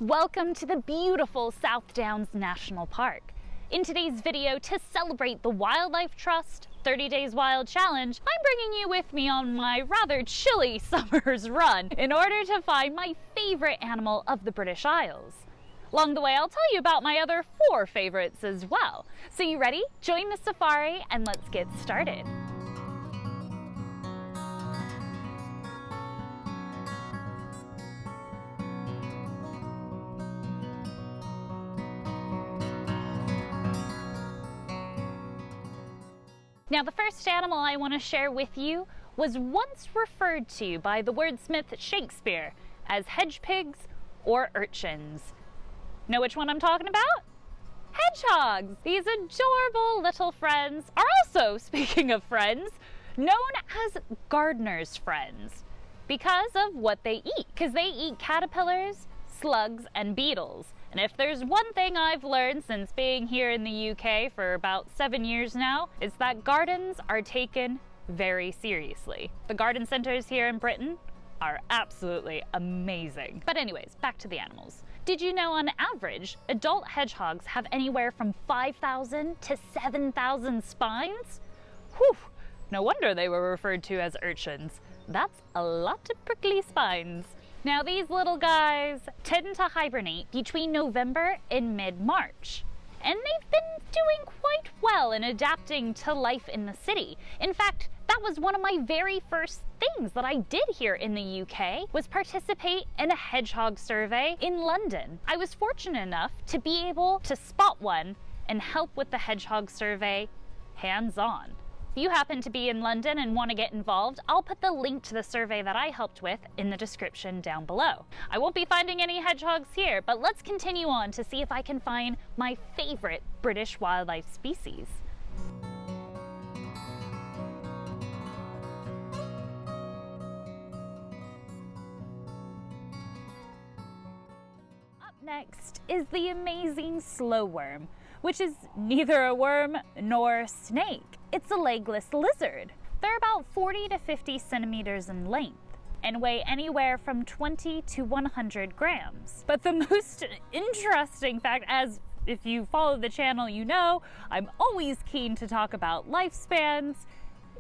Welcome to the beautiful South Downs National Park. In today's video, to celebrate the Wildlife Trust 30 Days Wild Challenge, I'm bringing you with me on my rather chilly summer's run in order to find my favorite animal of the British Isles. Along the way, I'll tell you about my other 4 favorites as well. So you ready? Join the safari and let's get started. Now, the first animal I want to share with you was once referred to by the wordsmith Shakespeare as hedge pigs or urchins. Know which one I'm talking about? Hedgehogs! These adorable little friends are also, speaking of friends, known as gardener's friends because of what they eat. Because they eat caterpillars, slugs, and beetles. And if there's one thing I've learned since being here in the UK for about 7 years now, it's that gardens are taken very seriously. The garden centres here in Britain are absolutely amazing. But anyways, back to the animals. Did you know on average, adult hedgehogs have anywhere from 5,000 to 7,000 spines? Whew, no wonder they were referred to as urchins. That's a lot of prickly spines. Now, these little guys tend to hibernate between November and mid-March, and they've been doing quite well in adapting to life in the city. In fact, that was one of my very first things that I did here in the UK, was participate in a hedgehog survey in London. I was fortunate enough to be able to spot one and help with the hedgehog survey hands-on. If you happen to be in London and want to get involved, I'll put the link to the survey that I helped with in the description down below. I won't be finding any hedgehogs here, but let's continue on to see if I can find my favorite British wildlife species. Up next is the amazing slow worm, which is neither a worm nor a snake. It's a legless lizard. They're about 40 to 50 centimeters in length and weigh anywhere from 20 to 100 grams. But the most interesting fact, as if you follow the channel you know, I'm always keen to talk about lifespans.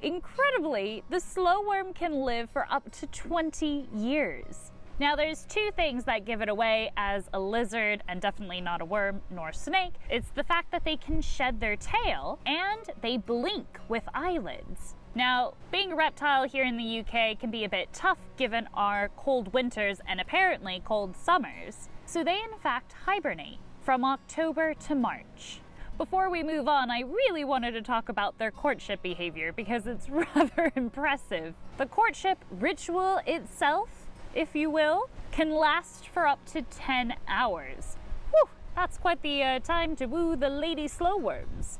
Incredibly, the slow worm can live for up to 20 years. Now, there's 2 things that give it away as a lizard and definitely not a worm nor snake. It's the fact that they can shed their tail and they blink with eyelids. Now, being a reptile here in the UK can be a bit tough given our cold winters and apparently cold summers. So they in fact hibernate from October to March. Before we move on, I really wanted to talk about their courtship behavior because it's rather impressive. The courtship ritual itself, if you will, can last for up to 10 hours. Whew, that's quite the time to woo the lady slow worms.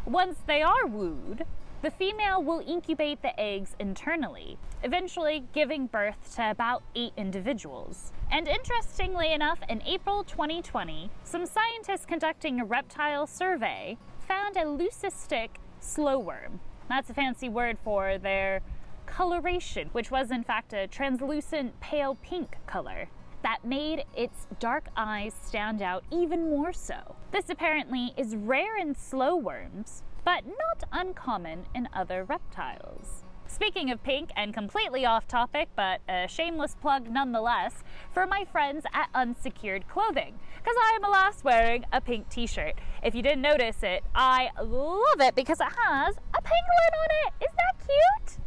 Once they are wooed, the female will incubate the eggs internally, eventually giving birth to about 8 individuals. And interestingly enough, in April 2020, some scientists conducting a reptile survey found a leucistic slow worm. That's a fancy word for their coloration, which was in fact a translucent pale pink color that made its dark eyes stand out even more so. This apparently is rare in slow worms, but not uncommon in other reptiles. Speaking of pink, and completely off topic, but a shameless plug nonetheless, for my friends at Unsecured Clothing, because I am alas wearing a pink t-shirt. If you didn't notice it, I love it because it has a penguin on it. Isn't that cute?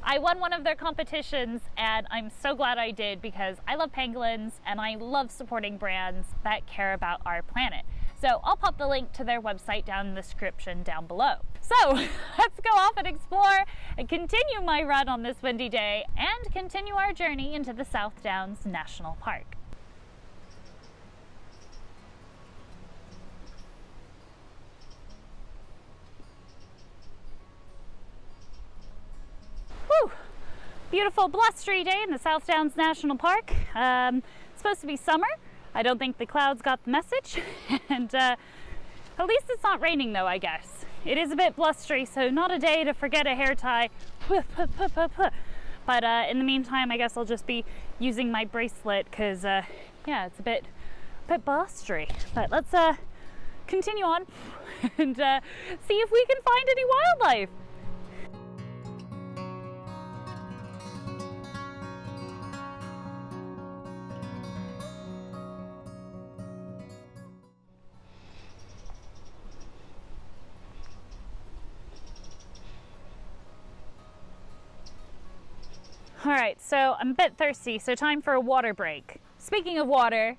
I won one of their competitions and I'm so glad I did because I love pangolins and I love supporting brands that care about our planet. So I'll pop the link to their website down in the description down below. So let's go off and explore and continue my run on this windy day and continue our journey into the South Downs National Park. Whew. Beautiful blustery day in the South Downs National Park. It's supposed to be summer. I don't think the clouds got the message. And at least it's not raining though, I guess. It is a bit blustery, so not a day to forget a hair tie. But in the meantime, I guess I'll just be using my bracelet because, yeah, it's a bit blustery. But let's continue on and see if we can find any wildlife. All right, so I'm a bit thirsty, so time for a water break. Speaking of water,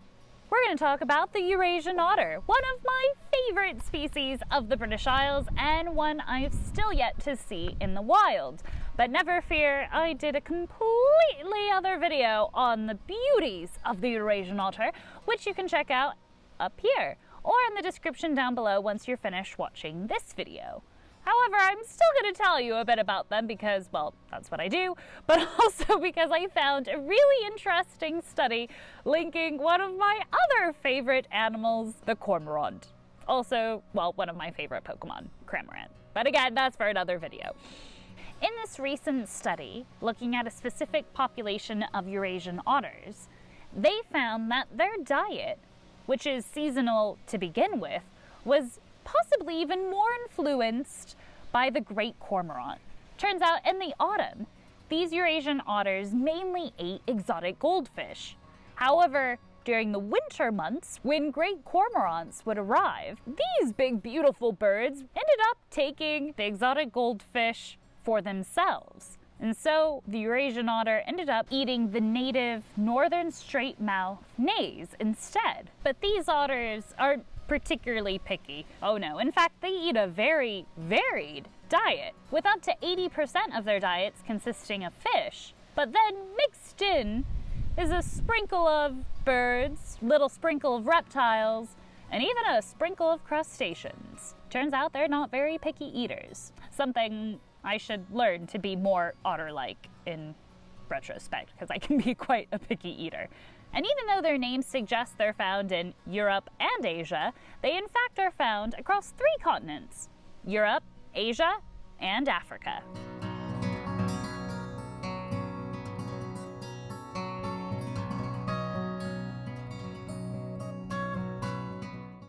we're going to talk about the Eurasian otter, one of my favorite species of the British Isles and one I've still yet to see in the wild. But never fear, I did a completely other video on the beauties of the Eurasian otter, which you can check out up here or in the description down below once you're finished watching this video. However, I'm still going to tell you a bit about them because, well, that's what I do, but also because I found a really interesting study linking one of my other favorite animals, the cormorant. Also, well, one of my favorite Pokemon, Cramorant. But again, that's for another video. In this recent study, looking at a specific population of Eurasian otters, they found that their diet, which is seasonal to begin with, was possibly even more influenced by the great cormorant. Turns out in the autumn, these Eurasian otters mainly ate exotic goldfish. However, during the winter months, when great cormorants would arrive, these big beautiful birds ended up taking the exotic goldfish for themselves. And so the Eurasian otter ended up eating the native northern straight-mouthed maize instead. But these otters aren't particularly picky. Oh no, in fact, they eat a very varied diet, with up to 80% of their diets consisting of fish. But then mixed in is a sprinkle of birds, little sprinkle of reptiles, and even a sprinkle of crustaceans. Turns out they're not very picky eaters. Something I should learn to be more otter-like in retrospect, because I can be quite a picky eater. And even though their names suggest they're found in Europe and Asia, they in fact are found across 3 continents: Europe, Asia, and Africa.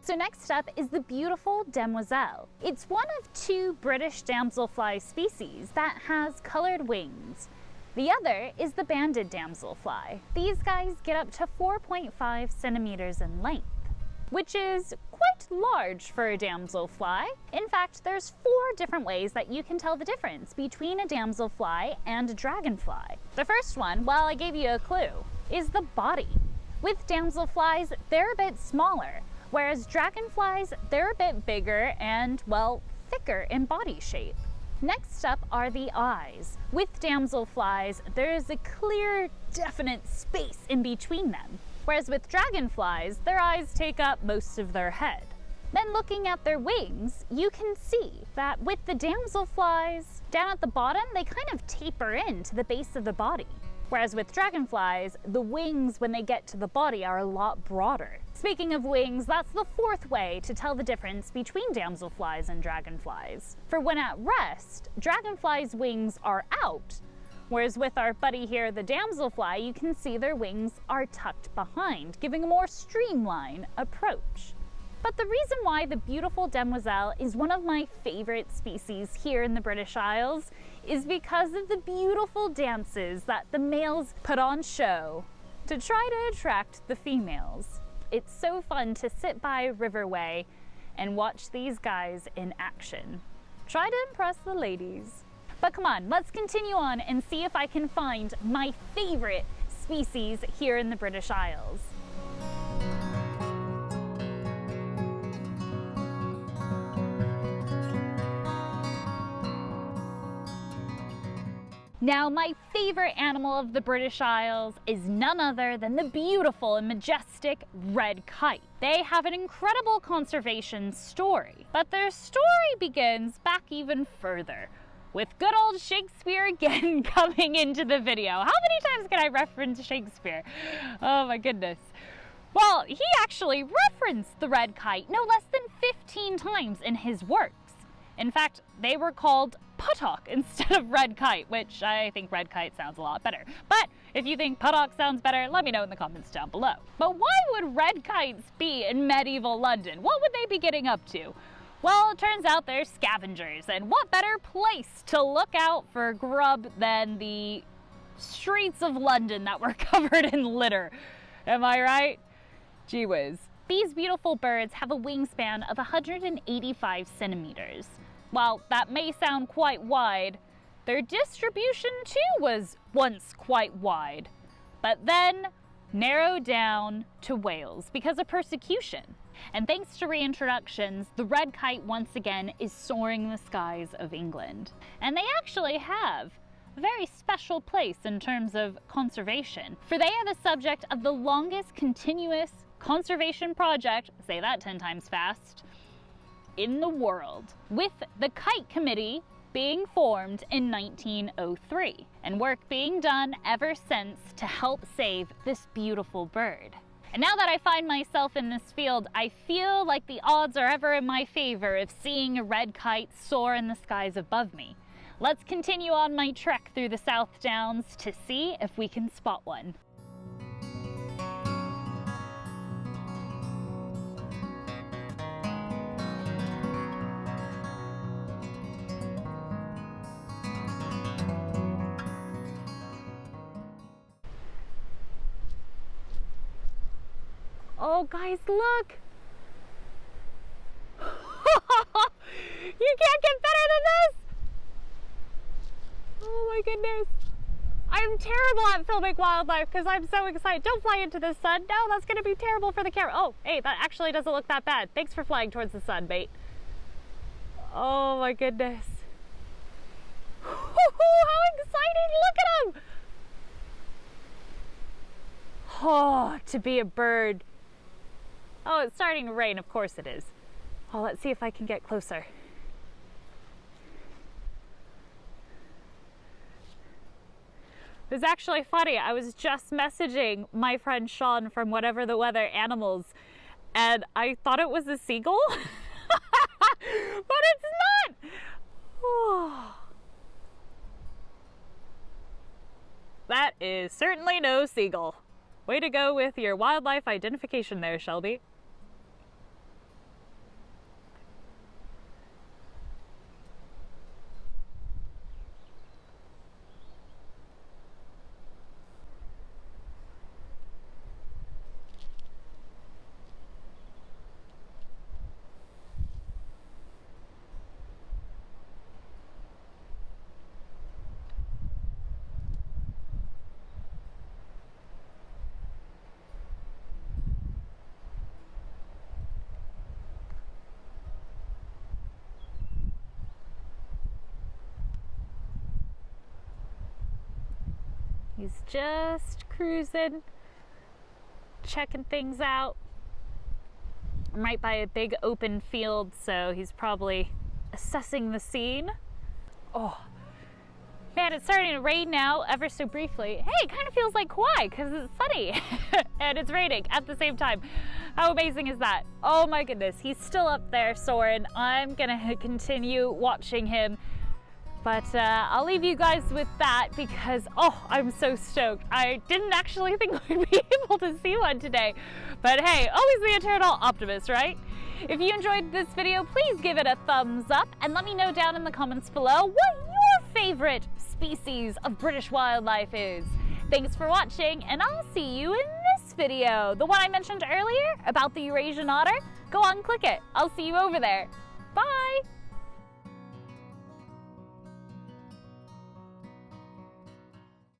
So next up is the beautiful Demoiselle. It's one of 2 British damselfly species that has colored wings. The other is the banded damselfly. These guys get up to 4.5 centimeters in length, which is quite large for a damselfly. In fact, there's 4 different ways that you can tell the difference between a damselfly and a dragonfly. The first one, well, I gave you a clue, is the body. With damselflies, they're a bit smaller, whereas dragonflies, they're a bit bigger and, well, thicker in body shape. Next up are the eyes. With damselflies, there is a clear, definite space in between them, whereas with dragonflies, their eyes take up most of their head. Then looking at their wings, you can see that with the damselflies, down at the bottom, they kind of taper in to the base of the body. Whereas with dragonflies, the wings when they get to the body are a lot broader. Speaking of wings, that's the 4th way to tell the difference between damselflies and dragonflies. For when at rest, dragonflies' wings are out, whereas with our buddy here, the damselfly, you can see their wings are tucked behind, giving a more streamlined approach. But the reason why the beautiful Demoiselle is one of my favorite species here in the British Isles is because of the beautiful dances that the males put on show to try to attract the females. It's so fun to sit by Riverway and watch these guys in action. Try to impress the ladies. But come on, let's continue on and see if I can find my favorite species here in the British Isles. Now, my favorite animal of the British Isles is none other than the beautiful and majestic red kite. They have an incredible conservation story, but their story begins back even further, with good old Shakespeare again coming into the video. How many times can I reference Shakespeare? Oh my goodness. Well, he actually referenced the red kite no less than 15 times in his works. In fact, they were called puttock instead of red kite, which I think red kite sounds a lot better. But if you think puttock sounds better, let me know in the comments down below. But why would red kites be in medieval London? What would they be getting up to? Well, it turns out they're scavengers, and what better place to look out for grub than the streets of London that were covered in litter. Am I right? Gee whiz. These beautiful birds have a wingspan of 185 centimeters. While that may sound quite wide, their distribution too was once quite wide, but then narrowed down to Wales because of persecution. And thanks to reintroductions, the red kite once again is soaring the skies of England. And they actually have a very special place in terms of conservation, for they are the subject of the longest continuous conservation project, say that 10 times fast, in the world, with the Kite Committee being formed in 1903, and work being done ever since to help save this beautiful bird. And now that I find myself in this field, I feel like the odds are ever in my favor of seeing a red kite soar in the skies above me. Let's continue on my trek through the South Downs to see if we can spot one. Oh guys, look! You can't get better than this! Oh my goodness. I'm terrible at filming wildlife because I'm so excited. Don't fly into the sun. No, that's going to be terrible for the camera. Oh, hey, that actually doesn't look that bad. Thanks for flying towards the sun, mate. Oh my goodness. How exciting! Look at him! Oh, to be a bird. Oh, it's starting to rain. Of course it is. Oh, let's see if I can get closer. It was actually funny. I was just messaging my friend Sean from Whatever the Weather Animals, and I thought it was a seagull, but it's not. Oh. That is certainly no seagull. Way to go with your wildlife identification there, Shelby. He's just cruising, checking things out. I'm right by a big open field, so he's probably assessing the scene. Oh, man, it's starting to rain now, ever so briefly. Hey, it kind of feels like Kauai because it's sunny and it's raining at the same time. How amazing is that? Oh my goodness, he's still up there soaring. I'm gonna continue watching him. But I'll leave you guys with that because, oh, I'm so stoked. I didn't actually think we'd be able to see one today. But hey, always the eternal optimist, right? If you enjoyed this video, please give it a thumbs up and let me know down in the comments below what your favorite species of British wildlife is. Thanks for watching, and I'll see you in this video. The one I mentioned earlier about the Eurasian otter, go on, click it. I'll see you over there. Bye!